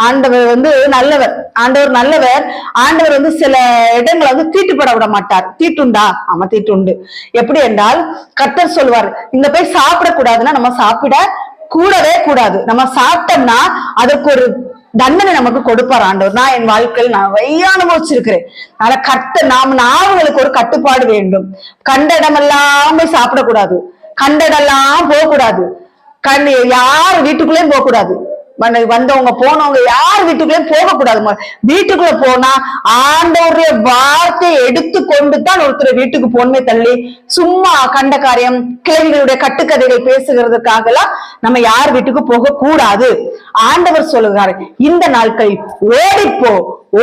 ஆண்டவர் நல்லவர். ஆண்டவர் நல்லவர். ஆண்டவர் சில இடங்களை தீட்டுப்பட விட மாட்டார். தீட்டுண்டா? ஆமா, தீட்டுண்டு. எப்படி என்றால், கர்த்தர் சொல்வார், இந்த போய் சாப்பிடக்கூடாதுன்னா நம்ம சாப்பிட கூடவே கூடாது. நம்ம சாப்பிட்டோம்னா அதற்கு ஒரு தண்டனை நமக்கு கொடுப்பார் ஆண்டவர். நான் என் வாழ்க்கையில் நான் நிறைய அனுபவிச்சிருக்கிறேன். அதனால கர்த்தர் நாவுகளுக்கு ஒரு கட்டுப்பாடு வேண்டும். கண்ட இடமெல்லாம் போய் சாப்பிடக்கூடாது. கண்ட இடம்லாம் போகக்கூடாது. யார் வீட்டுக்குள்ளேயும் போக கூடாது. வந்தவங்க போனவங்க யார் வீட்டுக்குள்ளேயும் போகக்கூடாது. வீட்டுக்குள்ள போனா ஆண்டவருடைய வார்த்தையை எடுத்து கொண்டு தான் ஒருத்தர் வீட்டுக்கு போனே தள்ளி சும்மா கண்ட காரியம் கிழவிகளுடைய கட்டுக்கதைகள் பேசுகிறதுக்காக எல்லாம் நம்ம யார் வீட்டுக்கு போக கூடாது. ஆண்டவர் சொல்லுகிறார், இந்த நாட்களில் ஓடிப்போ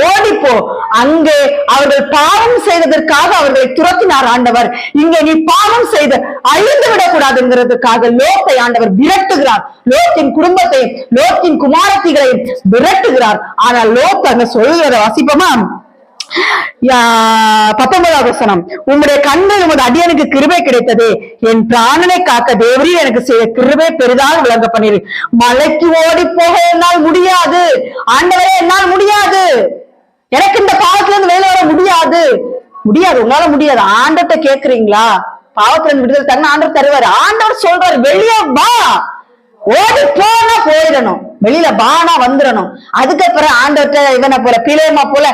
ஓடிப்போ. அங்கே அவர்கள் பாவம் செய்ததற்காக அவர்களை துரத்தினார் ஆண்டவர். இங்கே நீ பாவம் செய்து அழிந்து விடக்கூடாதுங்கிறதுக்காக லோத்தை ஆண்டவர் விரட்டுகிறார். லோத்தின் குடும்பத்தையும் லோத்தின் குமாரத்திகளையும் விரட்டுகிறார். ஆனால் லோத் அங்க சொல்கிறத வாசிப்போமா? 19வது வசனம், உம்முடைய கண்ணில் உமது அடியனுக்கு கிருபை கிடைத்தது. என் பிராணனை காக்க தேவரீர் எனக்கு செய்ய கிருபை பெரிதாக விளங்க பண்ணிரு. மலைக்கு ஓடி போக என்னால் முடியாது. ஆண்டவரே, என்னால் முடியாது. எனக்கு இந்த பாவத்துல இருந்து வெளியே வர முடியாது. உங்களால முடியாது. ஆண்டவர்கிட்ட கேக்குறீங்களா? பாவத்துல இருந்து விடுதலை தங்க ஆண்டவர் தருவாரு. ஆண்டவர் சொல்றாரு, வெளியே வா. ஓடி போனா போயிடணும். வெளியில பானா வந்துடணும். அதுக்கப்புறம் ஆண்டவர்கிட்ட இவனை போல பிளேமா போல